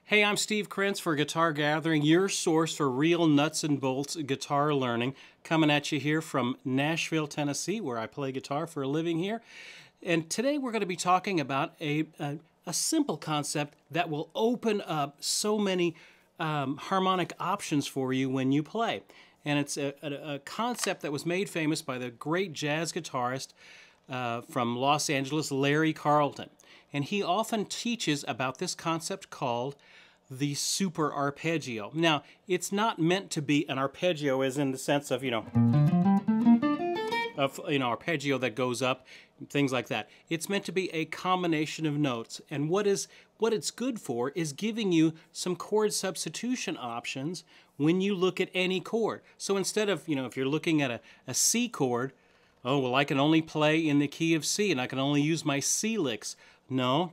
Hey, I'm Steve Krenz for Guitar Gathering, your source for real nuts and bolts guitar learning. Coming at you here from Nashville, Tennessee, where I play guitar for a living here. And today we're going to be talking about a simple concept that will open up so many harmonic options for you when you play. And it's a concept that was made famous by the great jazz guitarist from Los Angeles, Larry Carlton. And he often teaches about this concept called the super arpeggio. Now, it's not meant to be an arpeggio as in the sense of, arpeggio that goes up, things like that. It's meant to be a combination of notes. And what it's good for is giving you some chord substitution options when you look at any chord. So instead of, if you're looking at a C chord, oh, well, I can only play in the key of C and I can only use my C licks. No.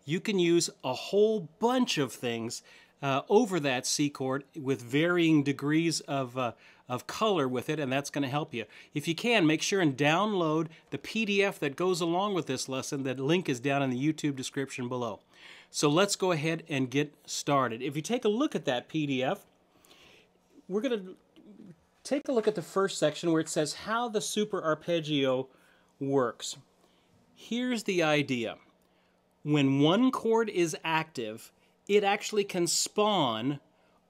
You can use a whole bunch of things over that C chord with varying degrees of color with it, and that's going to help you. If you can, make sure and download the PDF that goes along with this lesson. That link is down in the YouTube description below. So let's go ahead and get started. If you take a look at that PDF, we're going to take a look at the first section where it says how the super arpeggio works. Here's the idea. When one chord is active, it actually can spawn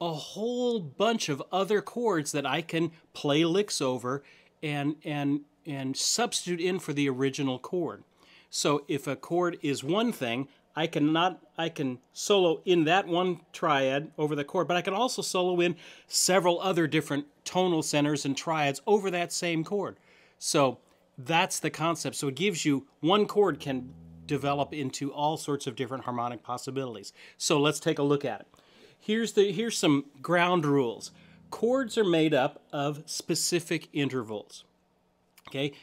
a whole bunch of other chords that I can play licks over and substitute in for the original chord. So if a chord is one thing, I can solo in that one triad over the chord, but I can also solo in several other different tonal centers and triads over that same chord. So that's the concept. So it gives you one chord can develop into all sorts of different harmonic possibilities. So let's take a look at it. Here's some ground rules. Chords are made up of specific intervals. Okay,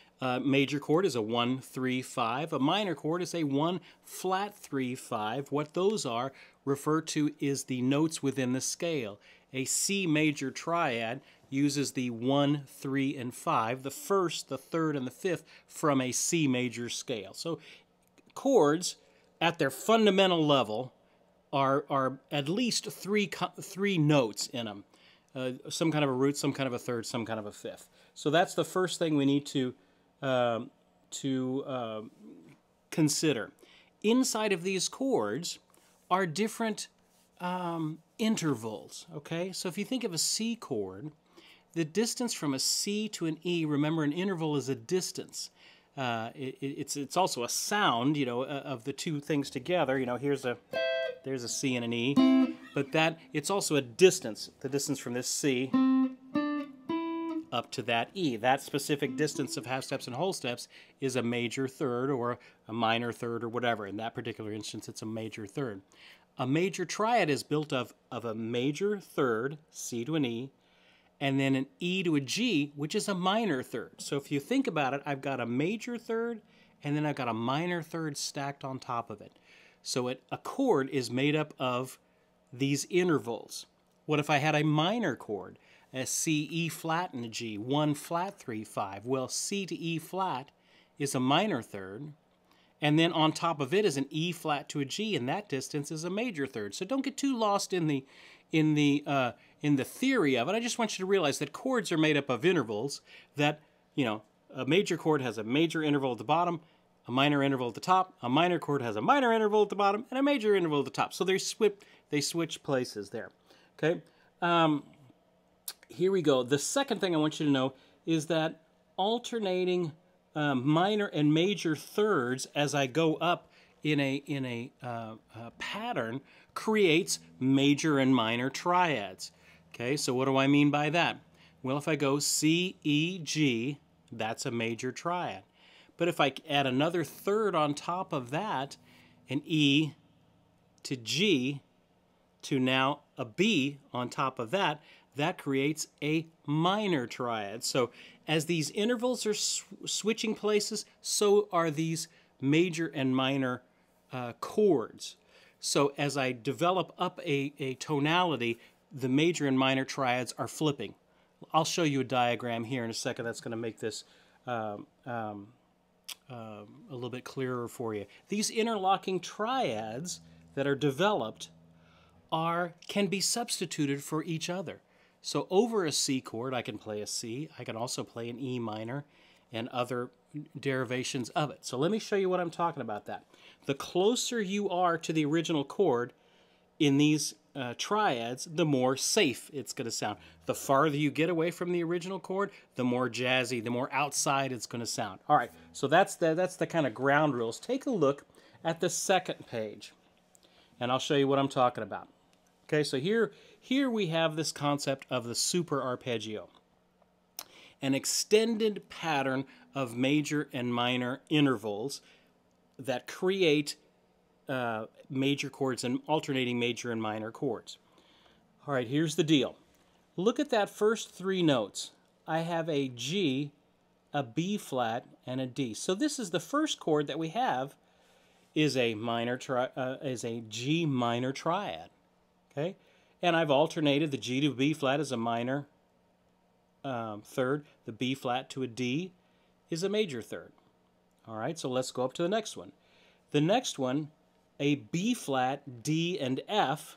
major chord is a 1, 3, 5. A minor chord is a 1 flat 3, 5. What those are referred to is the notes within the scale. A C major triad uses the 1, 3, and 5, the first, the third, and the fifth from a C major scale. So chords at their fundamental level are at least three notes in them. Some kind of a root, some kind of a third, some kind of a fifth. So that's the first thing we need to consider. Inside of these chords are different intervals, okay? So if you think of a C chord, the distance from a C to an E, remember an interval is a distance. It's also a sound, of the two things together. There's a C and an E, but it's also a distance. The distance from this C up to that E. That specific distance of half steps and whole steps is a major third or a minor third or whatever. In that particular instance, it's a major third. A major triad is built of a major third, C to an E, and then an E to a G, which is a minor third. So if you think about it, I've got a major third, and then I've got a minor third stacked on top of it. So a chord is made up of these intervals. What if I had a minor chord, a C, E flat, and a G, 1 flat 3, 5? Well, C to E flat is a minor third, and then on top of it is an E flat to a G, and that distance is a major third. So don't get too lost in the theory of it. I just want you to realize that chords are made up of intervals that, a major chord has a major interval at the bottom, a minor interval at the top, a minor chord has a minor interval at the bottom, and a major interval at the top. So they switch places there. Okay? Here we go. The second thing I want you to know is that alternating minor and major thirds as I go up in a pattern creates major and minor triads. Okay, so what do I mean by that? Well, if I go C, E, G, that's a major triad. But if I add another third on top of that, an E to G to now a B on top of that, that creates a minor triad. So as these intervals are switching places, so are these major and minor chords. So as I develop up a tonality, the major and minor triads are flipping. I'll show you a diagram here in a second that's going to make this a little bit clearer for you. These interlocking triads that are developed can be substituted for each other. So over a C chord, I can play a C. I can also play an E minor and other derivations of it. So let me show you what I'm talking about that. The closer you are to the original chord in these triads, the more safe it's going to sound. The farther you get away from the original chord, the more jazzy, the more outside it's going to sound. All right, so that's the kind of ground rules. Take a look at the second page, and I'll show you what I'm talking about. Okay, so here we have this concept of the super arpeggio, an extended pattern of major and minor intervals that create major chords and alternating major and minor chords. All right, here's the deal. Look at that first three notes. I have a G, a B flat, and a D. So this is the first chord that we have is a G minor triad. Okay, and I've alternated the G to B flat as a minor third. The B flat to a D is a major third. All right, so let's go up to the next one. The next one, a B flat, D, and F,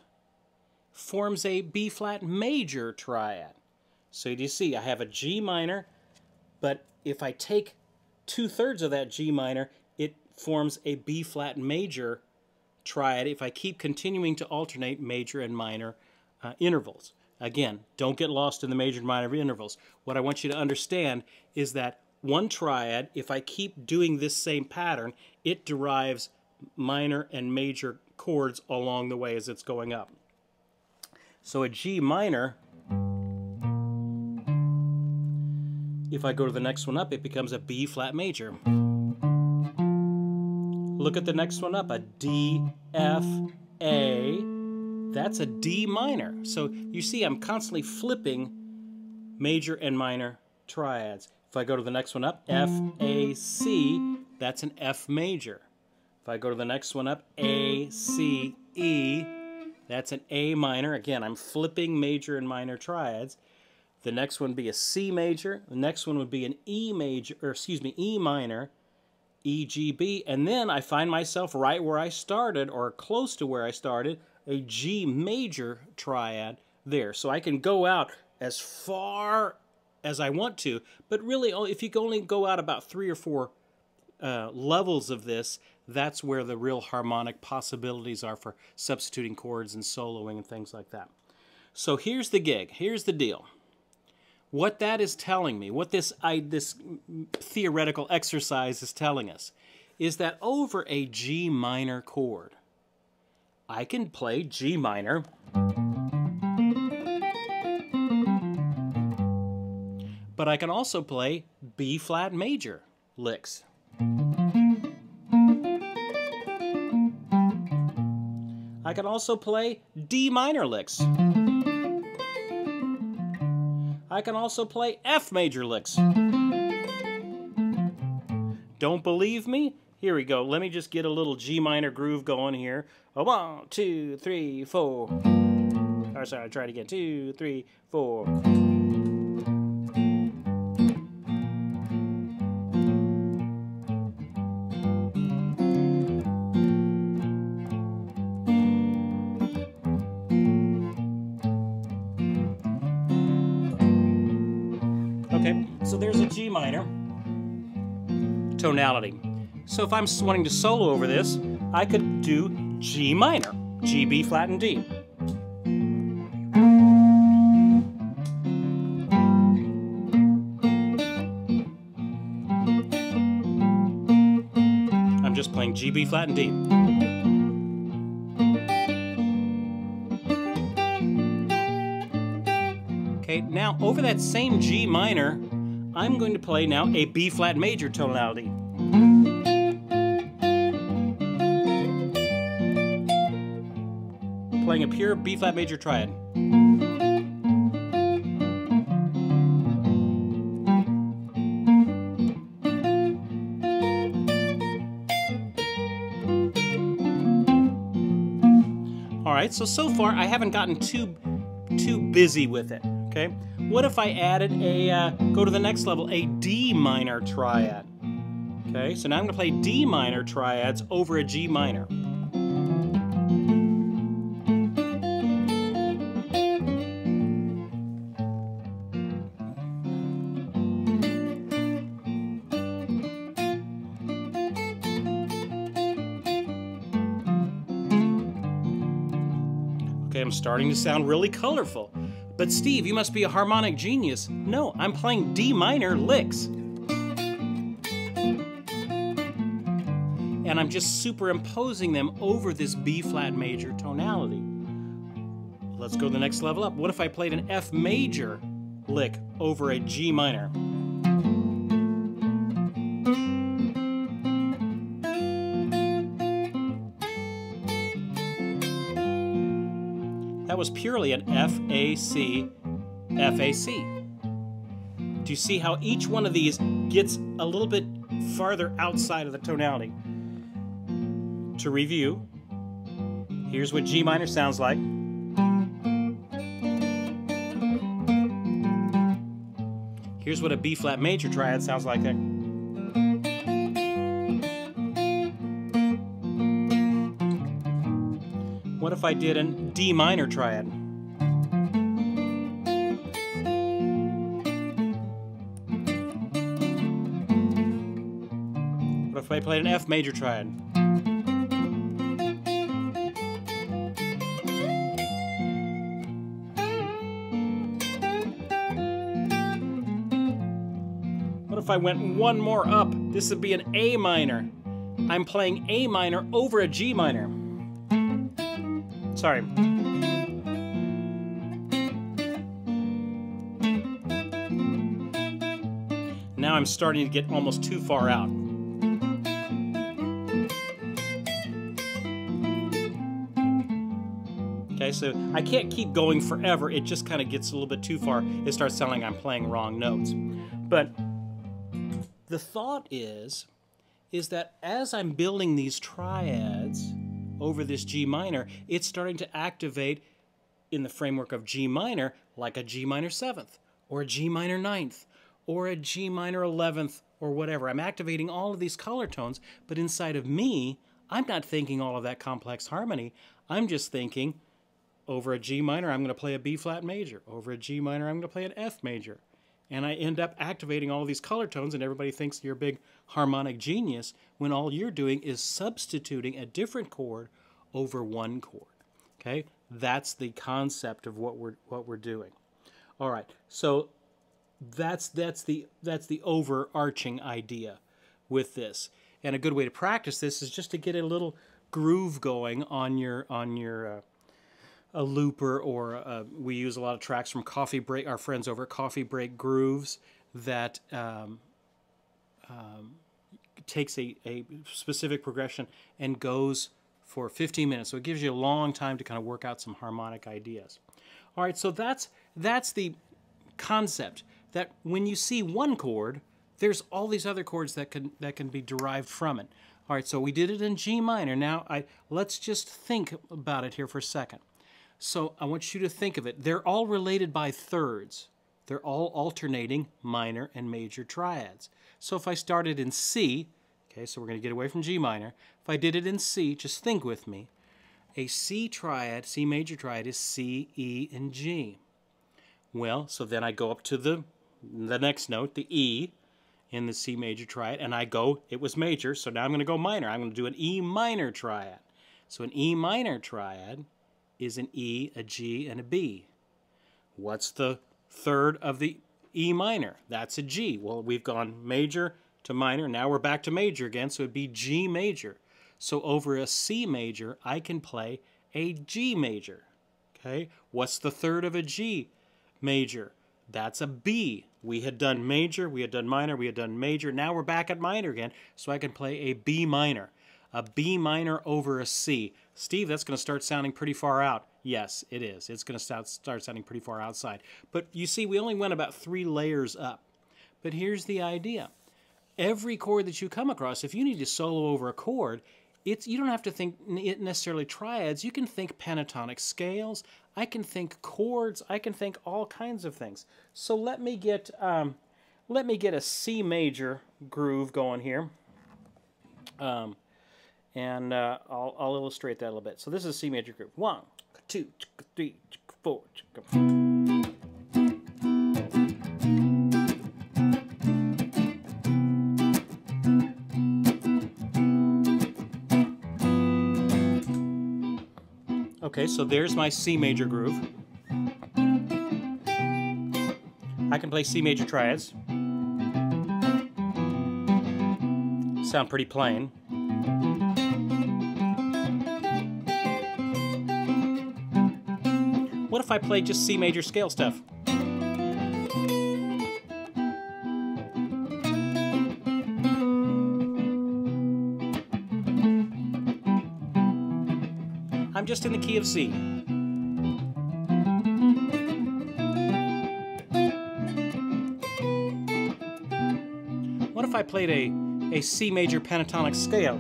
forms a B flat major triad. So do you see, I have a G minor, but if I take 2/3 of that G minor, it forms a B flat major triad if I keep continuing to alternate major and minor intervals. Again, don't get lost in the major and minor intervals. What I want you to understand is that one triad, if I keep doing this same pattern, it derives minor and major chords along the way as it's going up. So a G minor, if I go to the next one up, it becomes a B flat major. Look at the next one up, a D, F, A. That's a D minor. So you see I'm constantly flipping major and minor triads. If I go to the next one up, F, A, C, that's an F major. If I go to the next one up, A, C, E, that's an A minor. Again, I'm flipping major and minor triads. The next one would be a C major. The next one would be an E major, or excuse me, E minor, E, G, B, and then I find myself right where I started, or close to where I started, a G major triad there. So I can go out as far as I want to, but really, if you can only go out about 3 or 4 levels of this, that's where the real harmonic possibilities are for substituting chords and soloing and things like that. So here's the gig. Here's the deal. What that is telling me, what this theoretical exercise is telling us, is that over a G minor chord, I can play G minor, but I can also play B flat major licks. I can also play D minor licks. I can also play F major licks. Don't believe me? Here we go. Let me just get a little G minor groove going here. 1, 2, 3, 4. Or sorry, I'll try it again. 2, 3, 4. Okay, so there's a G minor tonality. So if I'm wanting to solo over this, I could do G minor, G, B flat, and D. I'm just playing G, B flat, and D. Okay, now over that same G minor, I'm going to play now a B flat major tonality. Playing a pure B flat major triad. All right, so far I haven't gotten too busy with it. Okay, what if I added go to the next level, a D minor triad? Okay, so now I'm going to play D minor triads over a G minor. Okay, I'm starting to sound really colorful. But Steve, you must be a harmonic genius. No, I'm playing D minor licks. And I'm just superimposing them over this B flat major tonality. Let's go the next level up. What if I played an F major lick over a G minor? That was purely an F-A-C, F-A-C. Do you see how each one of these gets a little bit farther outside of the tonality? To review, here's what G minor sounds like. Here's what a B flat major triad sounds like there. What if I did a D minor triad? What if I played an F major triad? What if I went one more up? This would be an A minor. I'm playing A minor over a G minor. Sorry. Now I'm starting to get almost too far out. Okay, so I can't keep going forever. It just kind of gets a little bit too far. It starts sounding like I'm playing wrong notes. But the thought is that as I'm building these triads over this G minor, it's starting to activate in the framework of G minor like a G minor 7th or a G minor 9th or a G minor 11th or whatever. I'm activating all of these color tones, but inside of me, I'm not thinking all of that complex harmony. I'm just thinking over a G minor, I'm going to play a B flat major. Over a G minor, I'm going to play an F major. And I end up activating all of these color tones, and everybody thinks you're a big harmonic genius when all you're doing is substituting a different chord over one chord. Okay, that's the concept of what we're doing. All right, so that's the overarching idea with this. And a good way to practice this is just to get a little groove going on your a looper, or we use a lot of tracks from Coffee Break, our friends over at Coffee Break Grooves, that takes a specific progression and goes for 15 minutes. So it gives you a long time to kind of work out some harmonic ideas. All right, so that's the concept, that when you see one chord, there's all these other chords that can be derived from it. All right, so we did it in G minor. Now let's just think about it here for a second. So I want you to think of it. They're all related by thirds. They're all alternating minor and major triads. So if I started in C, okay, so we're going to get away from G minor. If I did it in C, just think with me. A C triad, C major triad, is C, E, and G. Well, so then I go up to the next note, the E, in the C major triad, and I go, it was major, so now I'm going to go minor. I'm going to do an E minor triad. So an E minor triad is an E, a G, and a B. What's the third of the E minor? That's a G. Well, we've gone major to minor. Now we're back to major again, so it'd be G major. So over a C major, I can play a G major. Okay? What's the third of a G major? That's a B. We had done major, we had done minor, we had done major. Now we're back at minor again, so I can play a B minor. A B minor over a C. Steve, that's going to start sounding pretty far out. Yes, it is. It's going to start sounding pretty far outside. But you see, we only went about 3 layers up. But here's the idea. Every chord that you come across, if you need to solo over a chord, you don't have to think necessarily triads. You can think pentatonic scales. I can think chords. I can think all kinds of things. So let me get a C major groove going here. And I'll illustrate that a little bit. So this is a C major groove. 1, 2, 3, 4. Okay, Okay, so there's my C major groove. I can play C major triads. Sound pretty plain. What if I played just C major scale stuff? I'm just in the key of C. What if I played a C major pentatonic scale?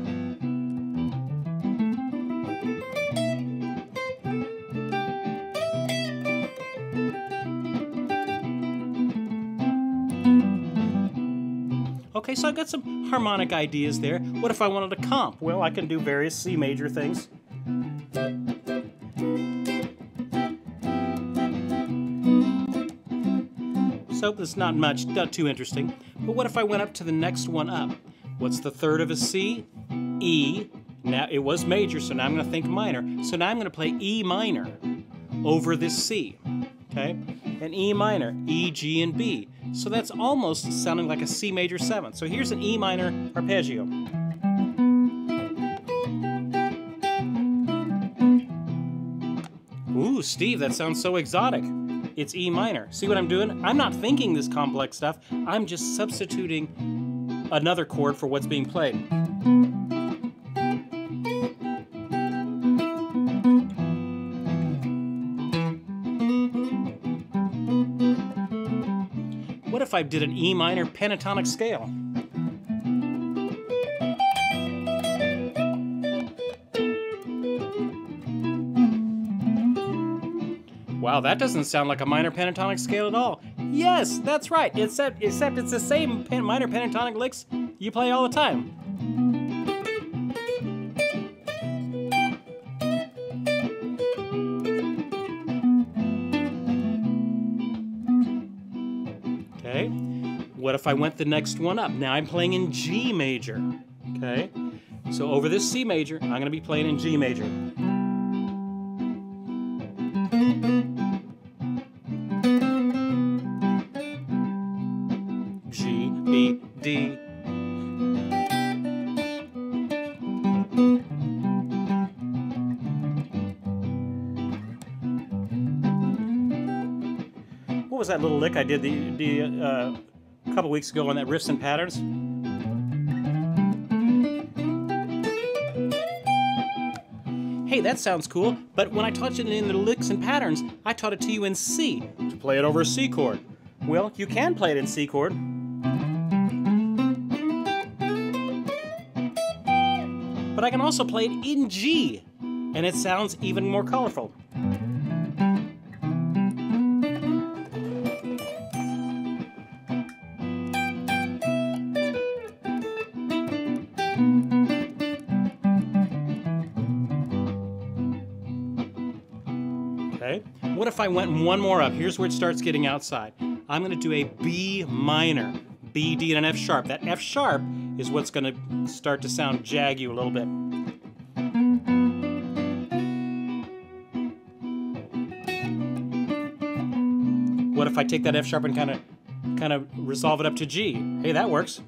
Okay, so I've got some harmonic ideas there. What if I wanted to comp? Well, I can do various C major things. So this is not much, not too interesting. But what if I went up to the next one up? What's the third of a C? E. Now it was major, so now I'm going to think minor. So now I'm going to play E minor over this C. Okay? And E minor, E, G, and B. So that's almost sounding like a C major 7th. So here's an E minor arpeggio. Ooh, Steve, that sounds so exotic. It's E minor. See what I'm doing? I'm not thinking this complex stuff. I'm just substituting another chord for what's being played. What if I did an E minor pentatonic scale? Wow, that doesn't sound like a minor pentatonic scale at all. Yes, that's right, except it's the same minor pentatonic licks you play all the time. Okay, what if I went the next one up? Now I'm playing in G major, okay? So over this C major, I'm gonna be playing in G major. G, B, D. What was that little lick I did a couple weeks ago on that Riffs and Patterns? Hey, that sounds cool, but when I taught it in the licks and patterns, I taught it to you in C, to play it over a C chord. Well, you can play it in C chord. But I can also play it in G, and it sounds even more colorful. Okay. What if I went one more up? Here's where it starts getting outside. I'm going to do a B minor, B, D, and an F sharp. That F sharp is what's going to start to sound jaggy a little bit. What if I take that F sharp and kind of resolve it up to G? Hey, that works.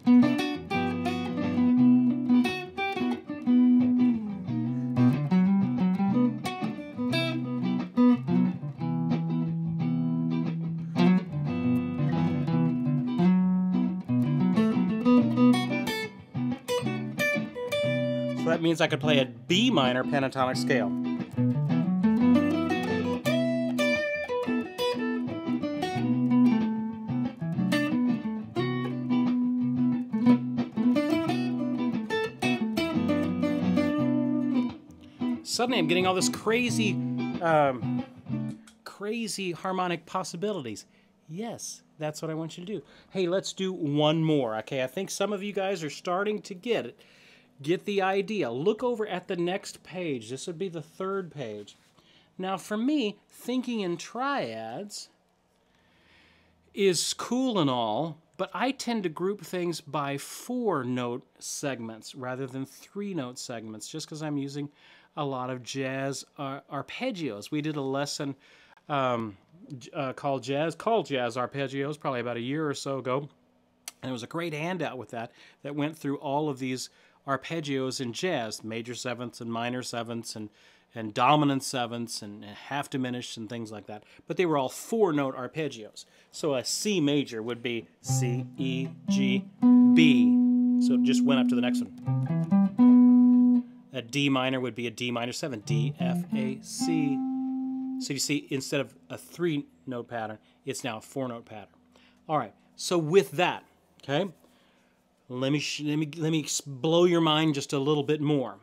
So that means I could play a B minor pentatonic scale. Suddenly I'm getting all this crazy harmonic possibilities. Yes, that's what I want you to do. Hey, let's do one more, okay? I think some of you guys are starting to get it. Get the idea. Look over at the next page. This would be the third page. Now, for me, thinking in triads is cool and all, but I tend to group things by 4-note segments rather than 3-note segments, just because I'm using a lot of jazz arpeggios. We did a lesson called Jazz Arpeggios probably about a year or so ago. And it was a great handout with that went through all of these arpeggios in jazz, major sevenths and minor sevenths and dominant sevenths and half diminished and things like that. But they were all 4-note arpeggios. So a C major would be C, E, G, B. So it just went up to the next one. A D minor would be a D minor 7, D, F, A, C. So you see, instead of a 3-note pattern, it's now a 4-note pattern. All right, so with that, okay, let me blow your mind just a little bit more.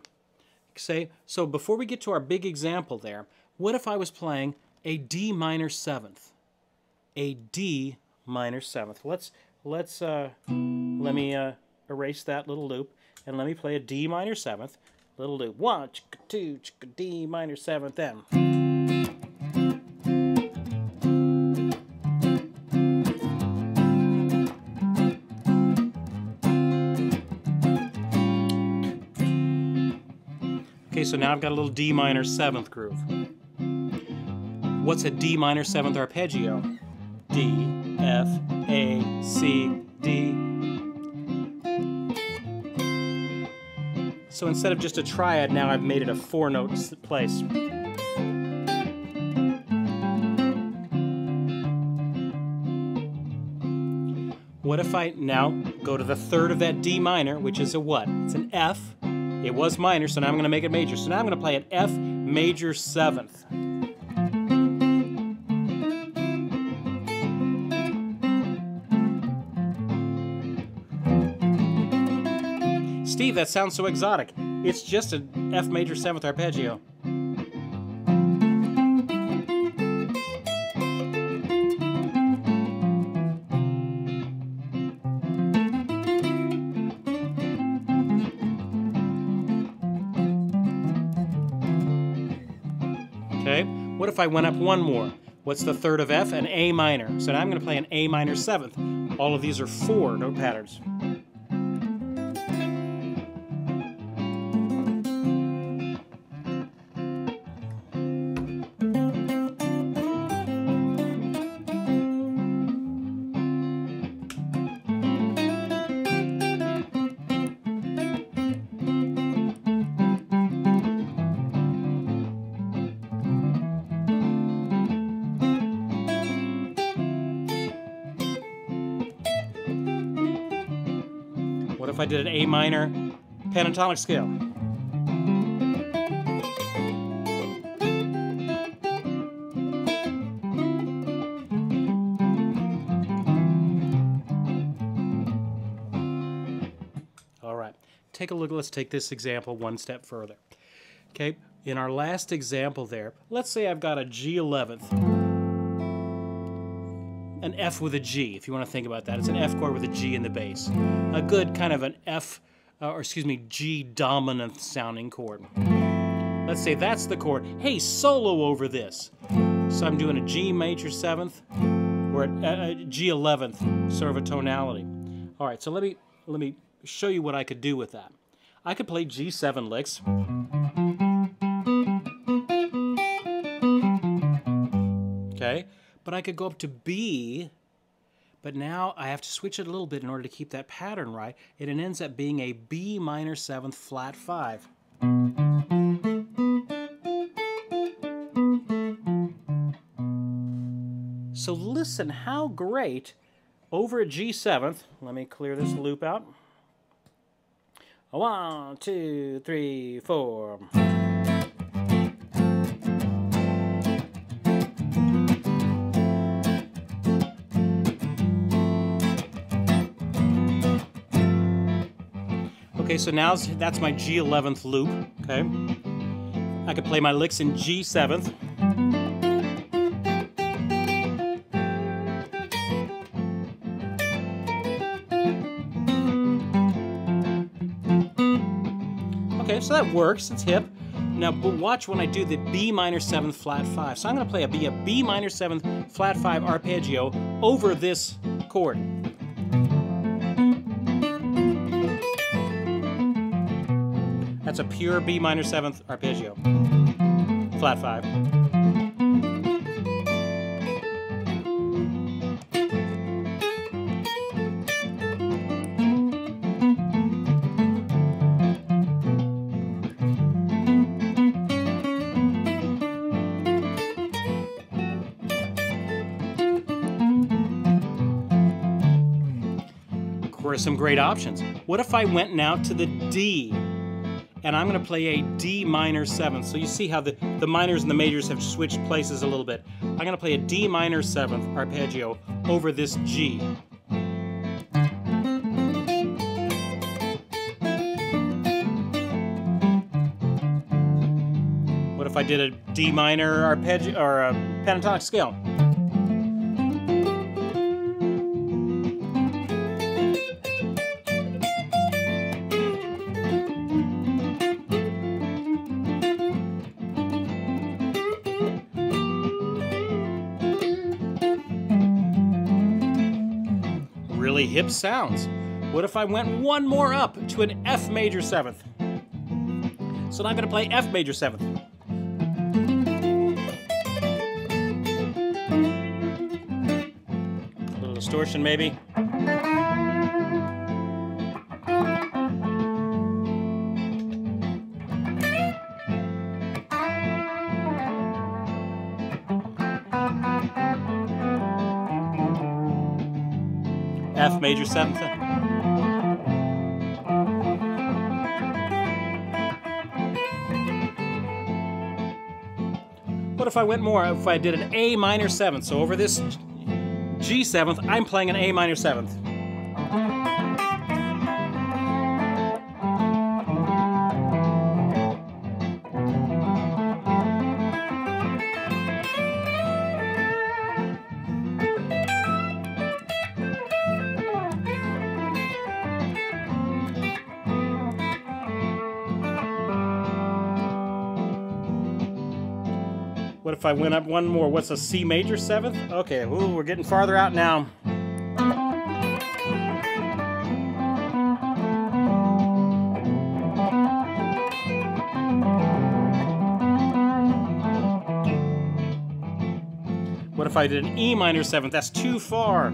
So before we get to our big example there, what if I was playing a D minor 7th? A D minor 7th. Let me erase that little loop and let me play a D minor 7th. Little loop. 1, chicka 2, chicka D minor 7th M. Okay, so now I've got a little D minor 7th groove. What's a D minor 7th arpeggio? D, F, A, C, D. So instead of just a triad, now I've made it a 4-note place. What if I now go to the 3rd of that D minor, which is a what? It's an F. It was minor, so now I'm going to make it major. So now I'm going to play an F major 7th. Steve, that sounds so exotic. It's just an F major 7th arpeggio. Okay, what if I went up one more? What's the 3rd of F? An A minor. So now I'm going to play an A minor 7th. All of these are 4-note patterns. What if I did an A minor pentatonic scale? All right, take a look. Let's take this example one step further. Okay, in our last example there, let's say I've got a G11th. An F with a G, if you want to think about that. It's an F chord with a G in the bass. A good kind of an G dominant sounding chord. Let's say that's the chord. Hey, solo over this. So I'm doing a G major 7th or a G11th sort of a tonality. All right, so let me show you what I could do with that. I could play G7 licks. Okay. But I could go up to B, but now I have to switch it a little bit in order to keep that pattern right, and it ends up being a B minor 7th flat 5. So listen how great over a G7th, let me clear this loop out. 1, 2, 3, 4. Okay, so now that's my G11th loop, okay? I could play my licks in G7th. Okay, so that works, it's hip. Now, but watch when I do the B minor 7th flat 5. So I'm going to play a B minor 7th flat 5 arpeggio over this chord. That's a pure B minor 7th arpeggio. Flat 5. Of course, some great options. What if I went now to the D? And I'm going to play a D minor 7th. So you see how the minors and the majors have switched places a little bit. I'm going to play a D minor 7th arpeggio over this G. What if I did a D minor arpeggio or a pentatonic scale? Really hip sounds. What if I went one more up to an F major 7th? So now I'm going to play F major 7th. A little distortion maybe. F major 7th. What if I went more? If I did an A minor 7th, so over this G 7th, I'm playing an A minor 7th. What if I went up one more? What's a C major 7th? Okay, ooh, we're getting farther out now. What if I did an E minor 7th? That's too far.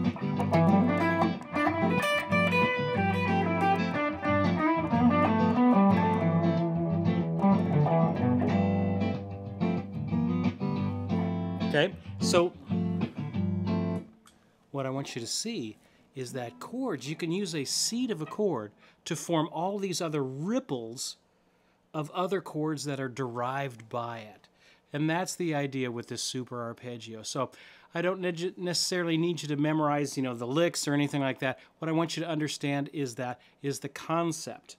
Okay, so what I want you to see is that chords, you can use a seed of a chord to form all these other ripples of other chords that are derived by it. And that's the idea with this super arpeggio. So I don't necessarily need you to memorize, the licks or anything like that. What I want you to understand is the concept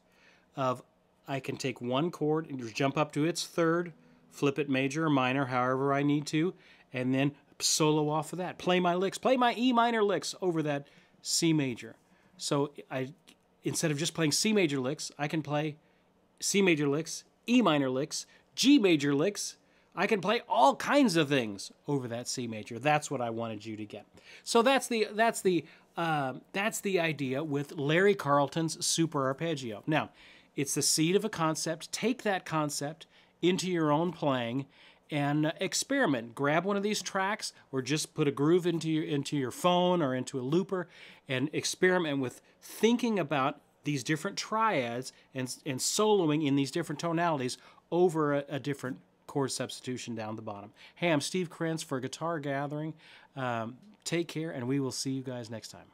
of I can take one chord and jump up to its third, flip it major or minor, however I need to, and then solo off of that. Play my licks, play my E minor licks over that C major. So instead of just playing C major licks, I can play C major licks, E minor licks, G major licks. I can play all kinds of things over that C major. That's what I wanted you to get. So that's the idea with Larry Carlton's super arpeggio. Now, it's the seed of a concept. Take that concept into your own playing and experiment. Grab one of these tracks or just put a groove into your phone or into a looper and experiment with thinking about these different triads and soloing in these different tonalities over a different chord substitution down the bottom. Hey, I'm Steve Krenz for Guitar Gathering. Take care, and we will see you guys next time.